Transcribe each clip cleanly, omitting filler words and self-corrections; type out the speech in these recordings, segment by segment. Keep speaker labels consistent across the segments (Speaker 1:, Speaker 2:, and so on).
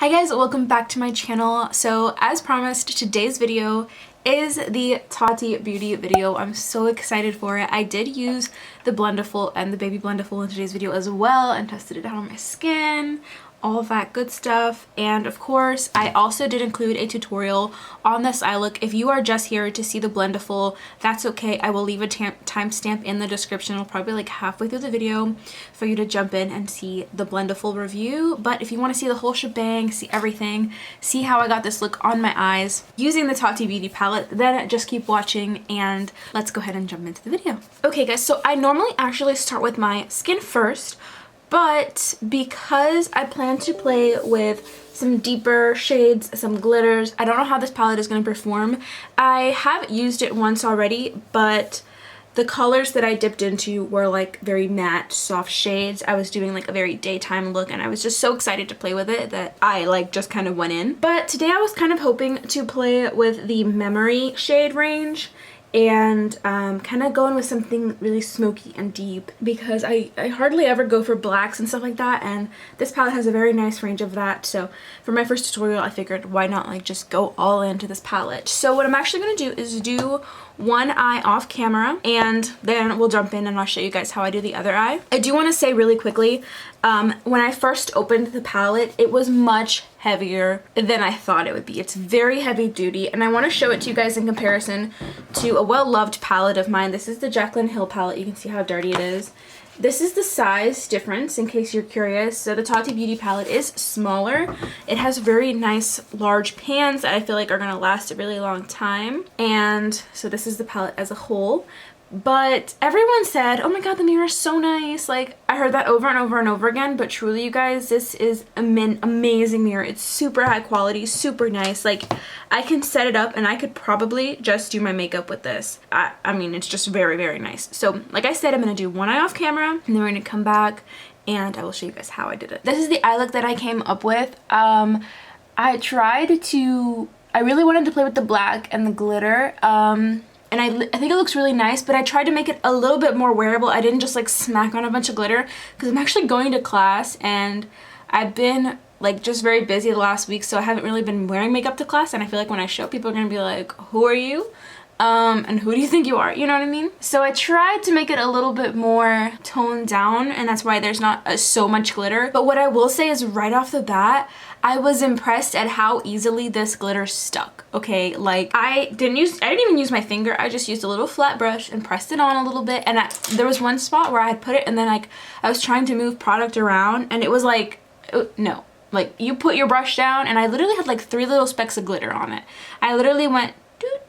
Speaker 1: Hi guys, welcome back to my channel. So as promised, today's video is the Tati beauty video. I'm so excited for it. I did use the Blendiful and the Baby Blendiful in today's video as well and tested it out on my skin, all of that good stuff. And of course, I also did include a tutorial on this eye look. If you are just here to see the Blendiful, that's okay. I will leave a timestamp in the description. It'll probably be like halfway through the video for you to jump in and see the Blendiful review. But if you want to see the whole shebang, see everything, see how I got this look on my eyes using the Tati Beauty palette, then just keep watching and let's go ahead and jump into the video. Okay guys, so I normally actually start with my skin first, but because I plan to play with some deeper shades, some glitters, I don't know how this palette is going to perform. I have used it once already, but the colors that I dipped into were like very matte, soft shades. I was doing like a very daytime look and I was just so excited to play with it that I like just kind of went in. But today I was kind of hoping to play with the Memory shade range and kind of going with something really smoky and deep because I hardly ever go for blacks and stuff like that, and this palette has a very nice range of that. So for my first tutorial I figured why not like just go all into this palette. So what I'm actually going to do is do one eye off camera and then we'll jump in and I'll show you guys how I do the other eye. I do want to say really quickly, when I first opened the palette, it was much heavier than I thought it would be. It's very heavy duty and I want to show it to you guys in comparison to a well-loved palette of mine. This is the Jaclyn Hill palette. You can see how dirty it is. This is the size difference in case you're curious. So the Tati Beauty palette is smaller. It has very nice large pans that I feel like are going to last a really long time. And so this is the palette as a whole. But everyone said, oh my god, the mirror is so nice. Like, I heard that over and over and over again, but truly you guys, this is an amazing mirror. It's super high quality, super nice. Like, I can set it up and I could probably just do my makeup with this. I mean, it's just very, very nice. So like I said, I'm going to do one eye off camera and then we're going to come back and I will show you guys how I did it. This is the eye look that I came up with. I really wanted to play with the black and the glitter. And I think it looks really nice, but I tried to make it a little bit more wearable. I didn't just like smack on a bunch of glitter because I'm actually going to class and I've been like just very busy the last week, so I haven't really been wearing makeup to class, and I feel like when I show, people are gonna be like, who are you? And who do you think you are? You know what I mean? So I tried to make it a little bit more toned down, and that's why there's not so much glitter. But what I will say is right off the bat, I was impressed at how easily this glitter stuck. Okay, like I didn't even use my finger. I just used a little flat brush and pressed it on a little bit, and there was one spot where I had put it and then like I was trying to move product around and it was like, no. Like, you put your brush down and I literally had like 3 little specks of glitter on it. I literally went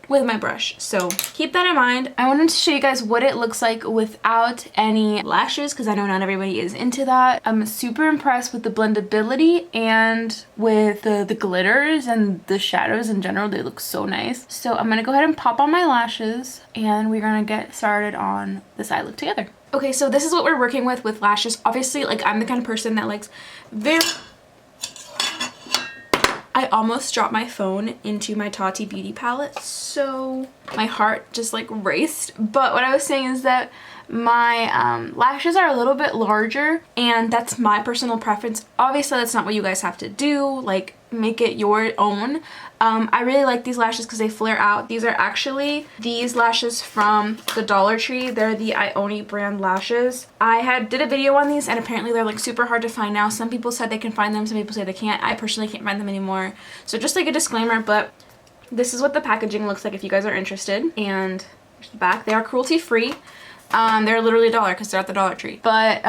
Speaker 1: with my brush, so keep that in mind. I wanted to show you guys what it looks like without any lashes because I know not everybody is into that. I'm super impressed with the blendability and with the glitters and the shadows in general. They look so nice. So I'm gonna go ahead and pop on my lashes and we're gonna get started on this eye look together. Okay, so this is what we're working with lashes. Obviously, like, I'm the kind of person that likes I almost dropped my phone into my Tati Beauty palette, so my heart just like raced. But what I was saying is that my lashes are a little bit larger and that's my personal preference. Obviously that's not what you guys have to do, like make it your own. I really like these lashes because they flare out. These are actually these lashes from the Dollar Tree. They're the Ioni brand lashes. I did a video on these and apparently they're like super hard to find now. Some people said they can find them, some people say they can't. I personally can't find them anymore. So just like a disclaimer, but this is what the packaging looks like if you guys are interested. And here's the back. They are cruelty free. They're literally $1 because they're at the Dollar Tree. But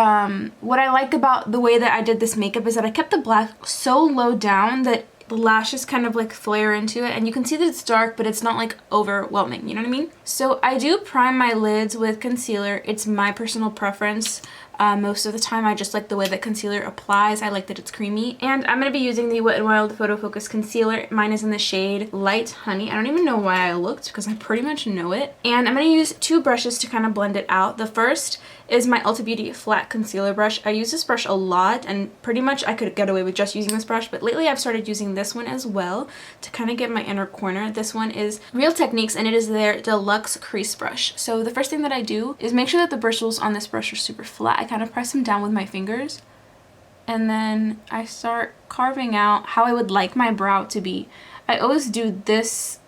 Speaker 1: what I like about the way that I did this makeup is that I kept the black so low down that the lashes kind of like flare into it, and you can see that it's dark but it's not like overwhelming, you know what I mean? So I do prime my lids with concealer. It's my personal preference. Most of the time I just like the way that concealer applies. I like that it's creamy. And I'm going to be using the Wet n Wild PhotoFocus Concealer. Mine is in the shade Light Honey. I don't even know why I looked because I pretty much know it. And I'm going to use 2 brushes to kind of blend it out. The first is my Ulta Beauty flat concealer brush. I use this brush a lot and pretty much I could get away with just using this brush, but lately I've started using this one as well to kind of get my inner corner. This one is Real Techniques and it is their Deluxe Crease Brush. So the first thing that I do is make sure that the bristles on this brush are super flat. I kind of press them down with my fingers and then I start carving out how I would like my brow to be. I always do this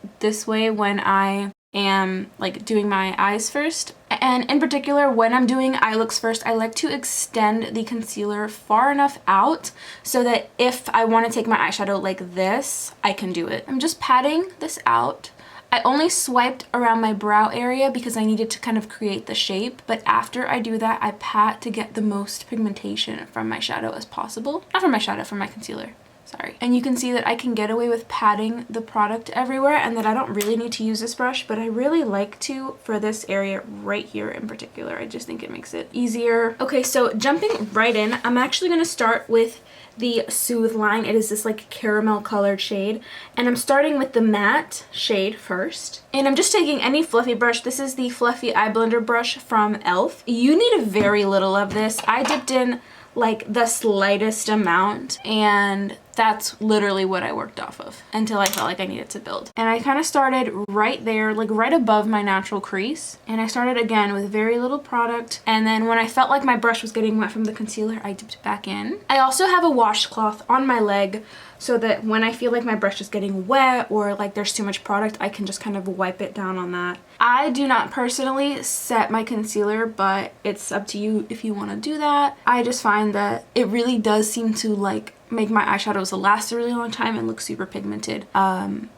Speaker 1: way when I am like doing my eyes first, and in particular when I'm doing eye looks first, I like to extend the concealer far enough out so that if I want to take my eyeshadow like this, I can do it. I'm just patting this out. I only swiped around my brow area because I needed to kind of create the shape, but after I do that, I pat to get the most pigmentation from my shadow as possible. Not from my shadow, from my concealer. Sorry. And you can see that I can get away with patting the product everywhere and that I don't really need to use this brush, but I really like to for this area right here in particular. I just think it makes it easier. Okay, so jumping right in, I'm actually going to start with the Soothe line. It is this like caramel colored shade, and I'm starting with the matte shade first. And I'm just taking any fluffy brush. This is the Fluffy Eye Blender brush from e.l.f. You need very little of this. I dipped in like the slightest amount, and that's literally what I worked off of until I felt like I needed to build. And I kind of started right there, like right above my natural crease. And I started again with very little product. And then when I felt like my brush was getting wet from the concealer, I dipped back in. I also have a washcloth on my leg so that when I feel like my brush is getting wet or like there's too much product, I can just kind of wipe it down on that. I do not personally set my concealer, but it's up to you if you want to do that. I just find that it really does seem to like make my eyeshadows last a really long time and look super pigmented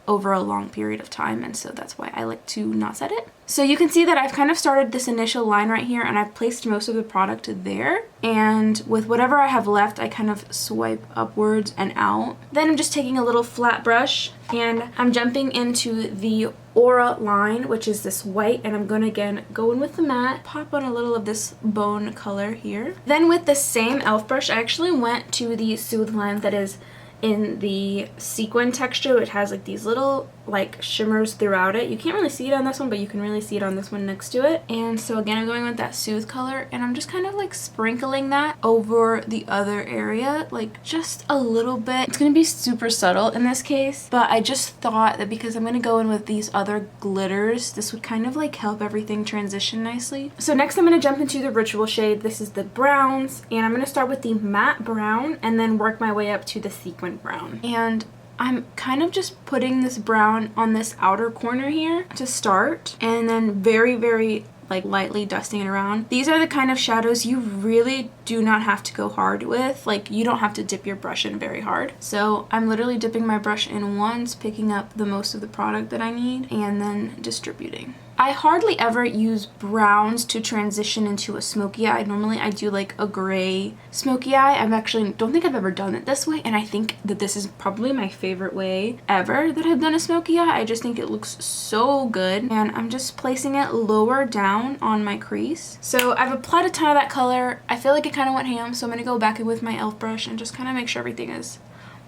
Speaker 1: over a long period of time, and so that's why I like to not set it. So you can see that I've kind of started this initial line right here, and I've placed most of the product there, and with whatever I have left I kind of swipe upwards and out. Then I'm just taking a little flat brush and I'm jumping into the Aura line, which is this white, and I'm going to again go in with the matte, pop on a little of this bone color here. Then with the same e.l.f. brush, I actually went to the Soothe line that is in the sequin texture. It has like these little like shimmers throughout it. You can't really see it on this one, but you can really see it on this one next to it. And so again, I'm going with that Soothe color, and I'm just kind of like sprinkling that over the other area, like just a little bit. It's going to be super subtle in this case, but I just thought that because I'm going to go in with these other glitters, this would kind of like help everything transition nicely. So next I'm going to jump into the Ritual shade. This is the browns, and I'm going to start with the matte brown and then work my way up to the sequin brown. And I'm kind of just putting this brown on this outer corner here to start, and then very like lightly dusting it around. These are the kind of shadows you really do not have to go hard with. Like, you don't have to dip your brush in very hard. So I'm literally dipping my brush in once, picking up the most of the product that I need, and then distributing. I hardly ever use browns to transition into a smoky eye. Normally I do like a gray smoky eye. I've actually don't think I've ever done it this way, and I think that this is probably my favorite way ever that I've done a smoky eye. I just think it looks so good, and I'm just placing it lower down on my crease. So I've applied a ton of that color. I feel like it kind of went ham, so I'm going to go back in with my e.l.f. brush and just kind of make sure everything is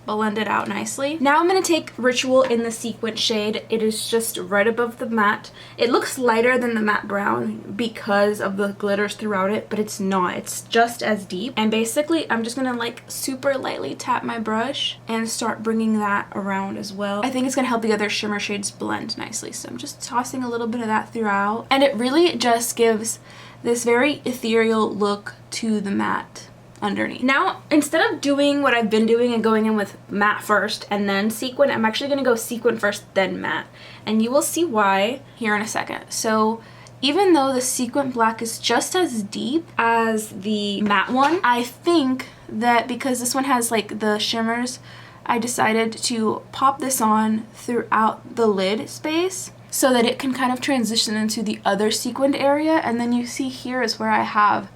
Speaker 1: blended out nicely. Now I'm going to take Ritual in the sequin shade. It is just right above the matte. It looks lighter than the matte brown because of the glitters throughout it, but it's not. It's just as deep. And basically I'm just going to like super lightly tap my brush and start bringing that around as well. I think it's going to help the other shimmer shades blend nicely. So I'm just tossing a little bit of that throughout, and it really just gives this very ethereal look to the matte underneath. Now, instead of doing what I've been doing and going in with matte first and then sequin, I'm actually going to go sequin first then matte, and you will see why here in a second. So even though the sequin black is just as deep as the matte one, I think that because this one has like the shimmers, I decided to pop this on throughout the lid space so that it can kind of transition into the other sequined area. And then you see here is where I have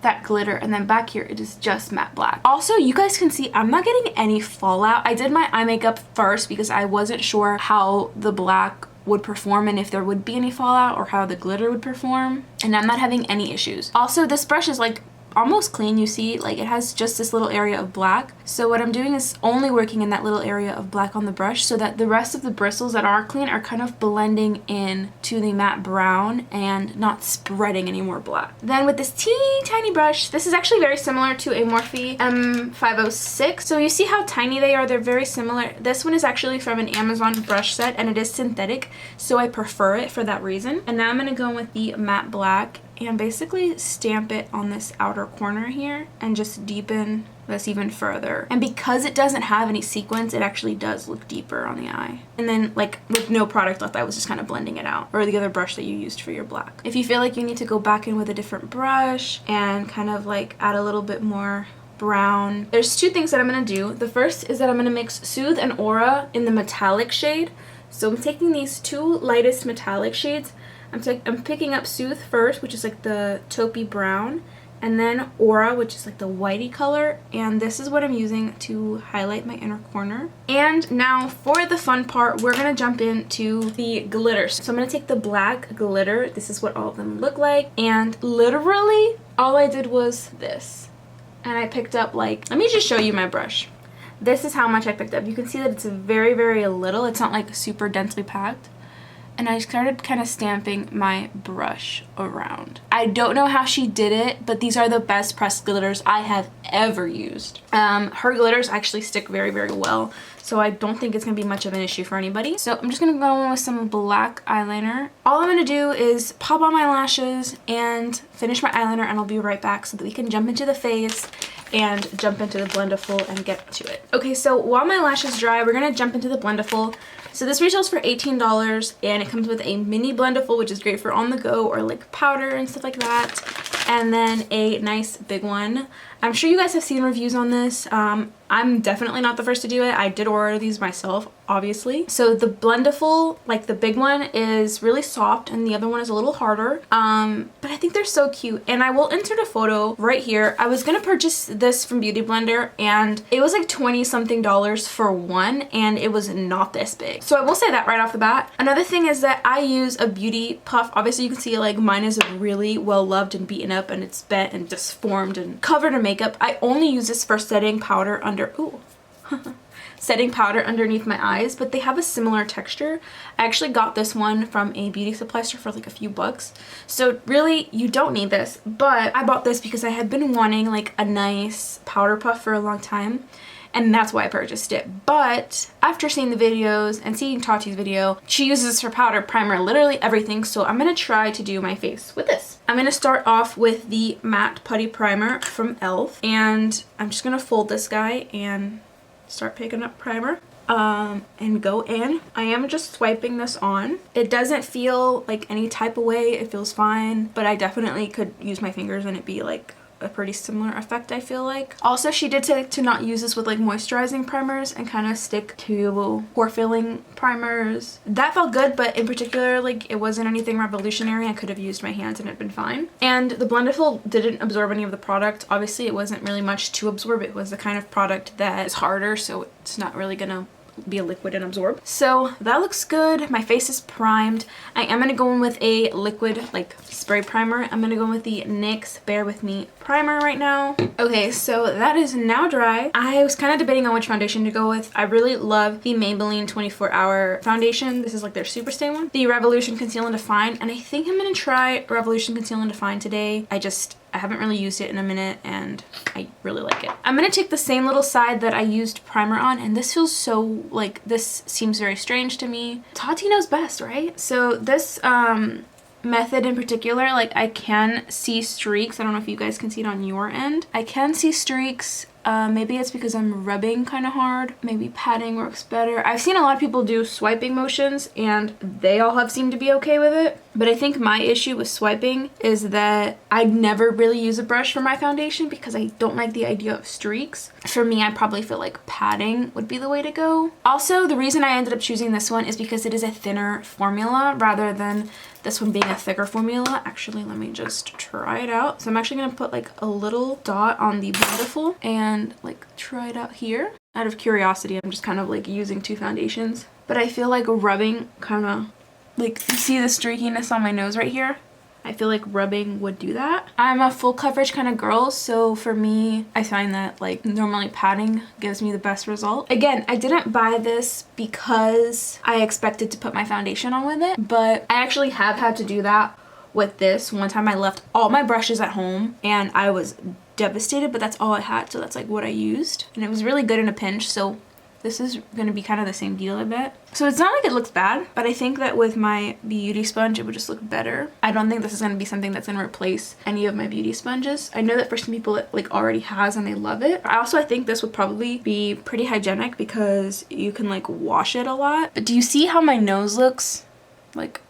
Speaker 1: that glitter, and then back here it is just matte black. Also, you guys can see I'm not getting any fallout. I did my eye makeup first because I wasn't sure how the black would perform and if there would be any fallout or how the glitter would perform, and I'm not having any issues. Also, this brush is like almost clean. You see, like it has just this little area of black. So what I'm doing is only working in that little area of black on the brush so that the rest of the bristles that are clean are kind of blending in to the matte brown and not spreading any more black. Then with this teeny tiny brush, this is actually very similar to a Morphe M506. So you see how tiny they are? They're very similar. This one is actually from an Amazon brush set, and it is synthetic, so I prefer it for that reason. And now I'm going to go in with the matte black and basically stamp it on this outer corner here and just deepen this even further. And because it doesn't have any sequins, it actually does look deeper on the eye. And then like with no product left, I was just kind of blending it out, or the other brush that you used for your black. If you feel like you need to go back in with a different brush and kind of like add a little bit more brown, there's two things that I'm going to do. The first is that I'm going to mix Soothe and Aura in the metallic shade. So I'm taking these two lightest metallic shades. I'm picking up Soothe first, which is like the taupey brown, and then Aura, which is like the whitey color, and this is what I'm using to highlight my inner corner. And now for the fun part, we're gonna jump into the glitter. So I'm gonna take the black glitter. This is what all of them look like, and literally all I did was this. And I picked up like, let me just show you my brush. This is how much I picked up. You can see that it's very, very little. It's not like super densely packed. And I started kind of stamping my brush around. I don't know how she did it, but these are the best pressed glitters I have ever used. Her glitters actually stick very, very well, so I don't think it's gonna be much of an issue for anybody. So I'm just gonna go in with some black eyeliner. All I'm gonna do is pop on my lashes and finish my eyeliner, and I'll be right back so that we can jump into the face and jump into the Blendiful and get to it. Okay, so while my lashes dry, we're gonna jump into the Blendiful. So this retails for $18, and it comes with a mini Blendiful, which is great for on the go or like powder and stuff like that. And then a nice big one. I'm sure you guys have seen reviews on this. I'm definitely not the first to do it. I did order these myself, obviously. So the Blendiful, like the big one, is really soft and the other one is a little harder. But I think they're so cute, and I will insert a photo right here. I was gonna purchase this from Beauty Blender, and it was like 20 something dollars for one, and it was not this big. So I will say that right off the bat. Another thing is that I use a beauty puff. Obviously you can see like mine is really well loved and beaten up, and it's bent and disformed and covered in makeup. I only use this for setting powder under setting powder underneath my eyes, but they have a similar texture. I actually got this one from a beauty supply store for like a few bucks, so really you don't need this, but I bought this because I had been wanting like a nice powder puff for a long time, and that's why I purchased it. But after seeing the videos and seeing Tati's video, she uses this for powder, primer, literally everything, so I'm gonna try to do my face with this. I'm gonna start off with the matte putty primer from e.l.f. and I'm just gonna fold this guy and start picking up primer and go in. I am just swiping this on. It doesn't feel like any type of way, it feels fine, but I definitely could use my fingers and it'd be like a pretty similar effect, I feel like. Also, she did say to not use this with like moisturizing primers and kind of stick to pore filling primers. That felt good, but in particular, like it wasn't anything revolutionary. I could have used my hands and it'd been fine. And the Blendiful didn't absorb any of the product. Obviously, it wasn't really much to absorb. It was the kind of product that is harder, so it's not really gonna be a liquid and absorb. So that looks good. My face is primed. I am gonna go in with a liquid like spray primer. I'm gonna go in with the NYX Bear With Me primer right now. Okay, so that is now dry. I was kind of debating on which foundation to go with. I really love the Maybelline 24-Hour foundation. This is like their Superstay one. The Revolution Conceal and Define, and I think I'm gonna try Revolution Conceal and Define today. I haven't really used it in a minute and I really like it. I'm gonna take the same little side that I used primer on, and this feels so, like, this seems very strange to me. Tati knows best, right? So this method in particular, like I can see streaks. I don't know if you guys can see it on your end. I can see streaks. Maybe it's because I'm rubbing kind of hard. Maybe patting works better. I've seen a lot of people do swiping motions and they all have seemed to be okay with it. But I think my issue with swiping is that I never really use a brush for my foundation because I don't like the idea of streaks. For me, I probably feel like patting would be the way to go. Also, the reason I ended up choosing this one is because it is a thinner formula rather than this one being a thicker formula. Actually, let me just try it out. So I'm actually gonna put like a little dot on the Blendiful and like try it out here. Out of curiosity, I'm just kind of like using two foundations. But I feel like rubbing kind of, like, you see the streakiness on my nose right here? I feel like rubbing would do that. I'm a full coverage kind of girl, so for me, I find that like normally patting gives me the best result. Again, I didn't buy this because I expected to put my foundation on with it, but I actually have had to do that with this. One time I left all my brushes at home and I was devastated, but that's all I had, so that's like what I used. And it was really good in a pinch, so This is going to be kind of the same deal, I bet. So it's not like it looks bad, but I think that with my beauty sponge, it would just look better. I don't think this is going to be something that's going to replace any of my beauty sponges. I know that for some people it like already has and they love it. I think this would probably be pretty hygienic because you can like wash it a lot. But do you see how my nose looks? Like,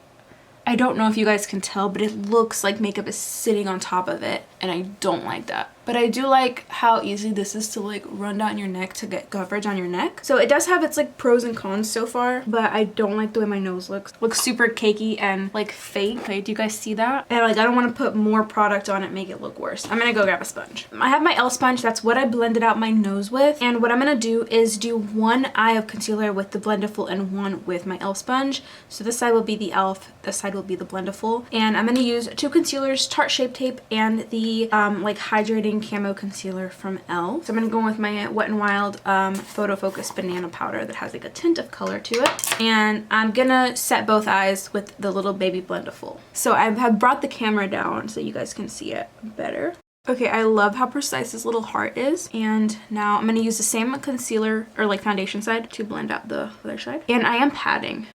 Speaker 1: I don't know if you guys can tell, but it looks like makeup is sitting on top of it, and I don't like that. But I do like how easy this is to like run down your neck to get coverage on your neck. So it does have its like pros and cons so far, but I don't like the way my nose looks. Looks super cakey and like fake. Okay, do you guys see that? And like I don't want to put more product on it, make it look worse. I'm gonna go grab a sponge. I have my e.l.f. sponge. That's what I blended out my nose with. And what I'm gonna do is do one eye of concealer with the Blendiful and one with my e.l.f. sponge. So this side will be the e.l.f., this side will be the Blendiful. And I'm gonna use 2 concealers, Tarte Shape Tape, and the like hydrating camo concealer from e.l.f. So I'm gonna go with my Wet n Wild PhotoFocus banana powder that has like a tint of color to it. And I'm gonna set both eyes with the little baby Blendiful. So I have brought the camera down so you guys can see it better. Okay, I love how precise this little heart is. And now I'm gonna use the same concealer or like foundation side to blend out the other side. And I am patting.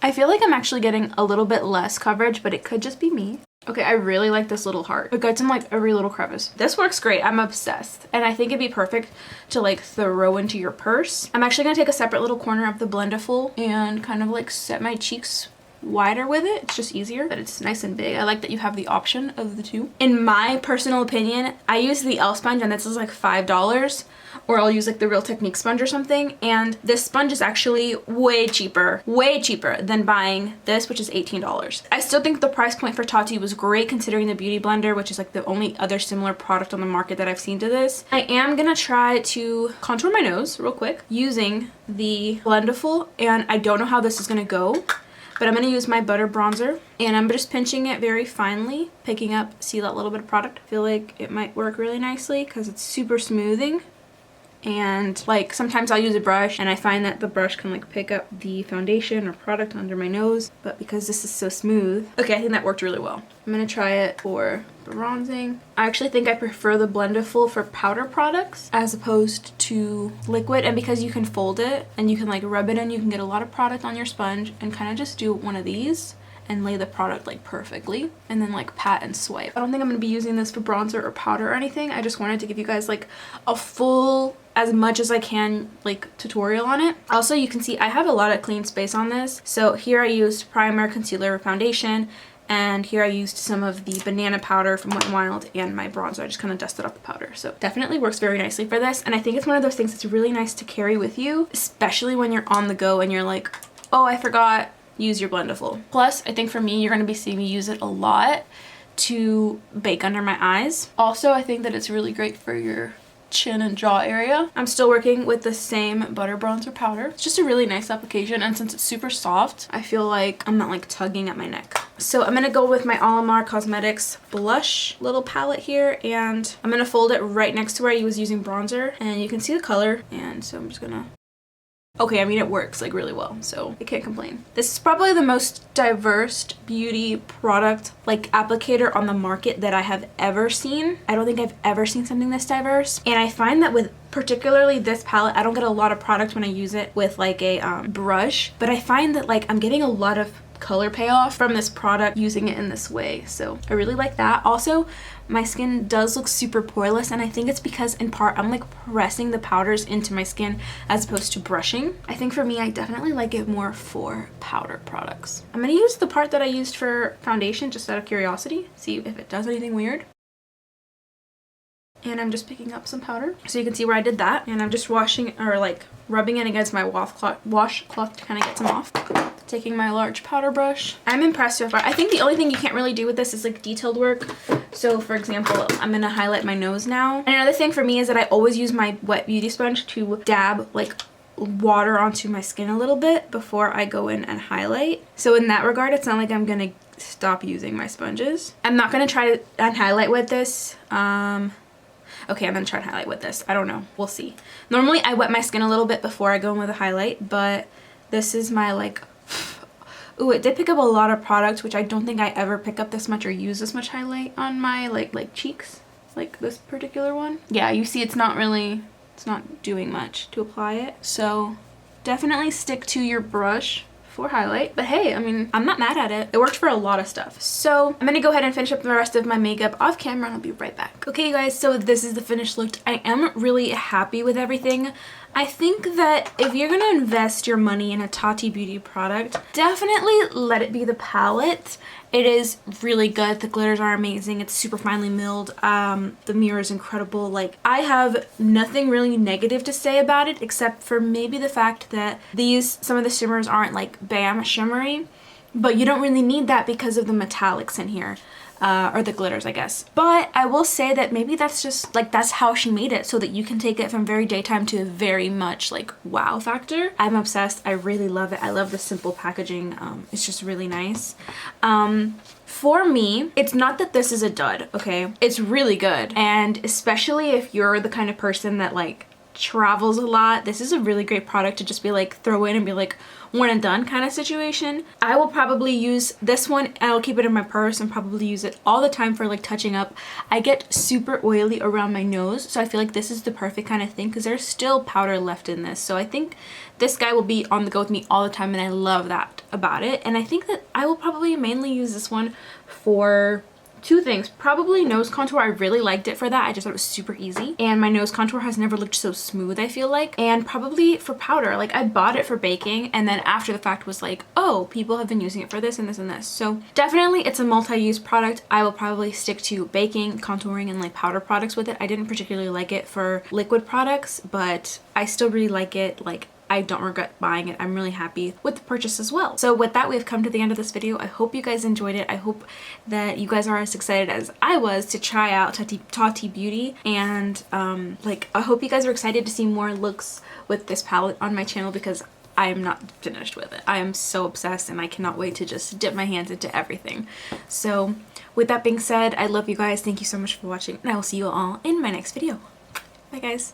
Speaker 1: I feel like I'm actually getting a little bit less coverage, but it could just be me. Okay, I really like this little heart. It gets in like every little crevice. This works great. I'm obsessed. And I think it'd be perfect to like throw into your purse. I'm actually gonna take a separate little corner of the Blendiful and kind of like set my cheeks wider with it. It's just easier, but it's nice and big. I like that you have the option of the two. In my personal opinion, I use the e.l.f. sponge and this is like $5, or I'll use like the Real Technique sponge or something, and this sponge is actually way cheaper than buying this, which is $18. I still think the price point for Tati was great considering the Beauty Blender, which is like the only other similar product on the market that I've seen to this. I am gonna try to contour my nose real quick using the Blendiful, and I don't know how this is gonna go, but I'm gonna use my butter bronzer and I'm just pinching it very finely, picking up, see that little bit of product? I feel like it might work really nicely because it's super smoothing. And like sometimes I'll use a brush and I find that the brush can like pick up the foundation or product under my nose, but because this is so smooth, okay, I think that worked really well. I'm gonna try it for bronzing. I actually think I prefer the Blendiful for powder products as opposed to liquid, and because you can fold it and you can like rub it in, you can get a lot of product on your sponge and kind of just do one of these and lay the product like perfectly and then like pat and swipe. I don't think I'm gonna be using this for bronzer or powder or anything. I just wanted to give you guys like a full, as much as I can, like tutorial on it. Also, you can see I have a lot of clean space on this. So here I used primer, concealer, foundation, and here I used some of the banana powder from Wet n Wild and my bronzer. I just kind of dusted off the powder. So definitely works very nicely for this. And I think it's one of those things that's really nice to carry with you, especially when you're on the go and you're like, oh, I forgot. Use your Blendiful. Plus, I think for me, you're going to be seeing me use it a lot to bake under my eyes. Also, I think that it's really great for your chin and jaw area. I'm still working with the same butter bronzer powder. It's just a really nice application, and since it's super soft, I feel like I'm not like tugging at my neck. So I'm gonna go with my Alamar Cosmetics blush little palette here, and I'm gonna fold it right next to where I was using bronzer, and you can see the color, and so I'm just gonna... Okay, I mean, it works like really well, so I can't complain. This is probably the most diverse beauty product like applicator on the market that I have ever seen. I don't think I've ever seen something this diverse. And I find that with particularly this palette, I don't get a lot of product when I use it with like a brush, but I find that like I'm getting a lot of color payoff from this product using it in this way, so I really like that. Also, my skin does look super poreless, and I think it's because in part I'm like pressing the powders into my skin as opposed to brushing. I think for me, I definitely like it more for powder products. I'm gonna use the part that I used for foundation just out of curiosity, see if it does anything weird. And I'm just picking up some powder so you can see where I did that, and I'm just washing or like rubbing it against my washcloth to kind of get some off. Taking my large powder brush. I'm impressed so far. I think the only thing you can't really do with this is like detailed work. So for example, I'm gonna highlight my nose now. And another thing for me is that I always use my wet beauty sponge to dab like water onto my skin a little bit before I go in and highlight. So in that regard, it's not like I'm gonna stop using my sponges. I'm not gonna try to highlight with this. Okay, I'm gonna try to highlight with this. I don't know, we'll see. Normally I wet my skin a little bit before I go in with a highlight, but this is my like, ooh, it did pick up a lot of product, which I don't think I ever pick up this much or use this much highlight on my like cheeks, like this particular one. Yeah, you see it's not really it's not doing much to apply it. So definitely stick to your brush for highlight. But hey, I mean, I'm not mad at it. It worked for a lot of stuff. So I'm gonna go ahead and finish up the rest of my makeup off camera and I'll be right back. Okay, you guys, so this is the finished look. I am really happy with everything. I think that if you're gonna invest your money in a Tati Beauty product, definitely let it be the palette. It is really good. The glitters are amazing. It's super finely milled. The mirror is incredible. Like, I have nothing really negative to say about it except for maybe the fact that some of the shimmers aren't like bam shimmery, but you don't really need that because of the metallics in here. Or the glitters, I guess. But I will say that maybe that's just like, that's how she made it, so that you can take it from very daytime to very much like wow factor. I'm obsessed. I really love it. I love the simple packaging. It's just really nice. For me, it's not that this is a dud, okay? It's really good. And especially if you're the kind of person that like travels a lot, this is a really great product to just be like throw in and be like one and done kind of situation. I will probably use this one and I'll keep it in my purse and probably use it all the time for like touching up. I get super oily around my nose, so I feel like this is the perfect kind of thing because there's still powder left in this. So I think this guy will be on the go with me all the time and I love that about it. And I think that I will probably mainly use this one for two things. Probably nose contour. I really liked it for that. I just thought it was super easy. And my nose contour has never looked so smooth, I feel like. And probably for powder. Like, I bought it for baking and then after the fact was like, oh, people have been using it for this and this and this. So definitely it's a multi-use product. I will probably stick to baking, contouring, and like powder products with it. I didn't particularly like it for liquid products, but I still really like it. Like, I don't regret buying it. I'm really happy with the purchase as well. So with that, we've come to the end of this video. I hope you guys enjoyed it. I hope that you guys are as excited as I was to try out Tati Beauty. And like, I hope you guys are excited to see more looks with this palette on my channel because I am not finished with it. I am so obsessed and I cannot wait to just dip my hands into everything. So with that being said, I love you guys. Thank you so much for watching and I will see you all in my next video. Bye guys.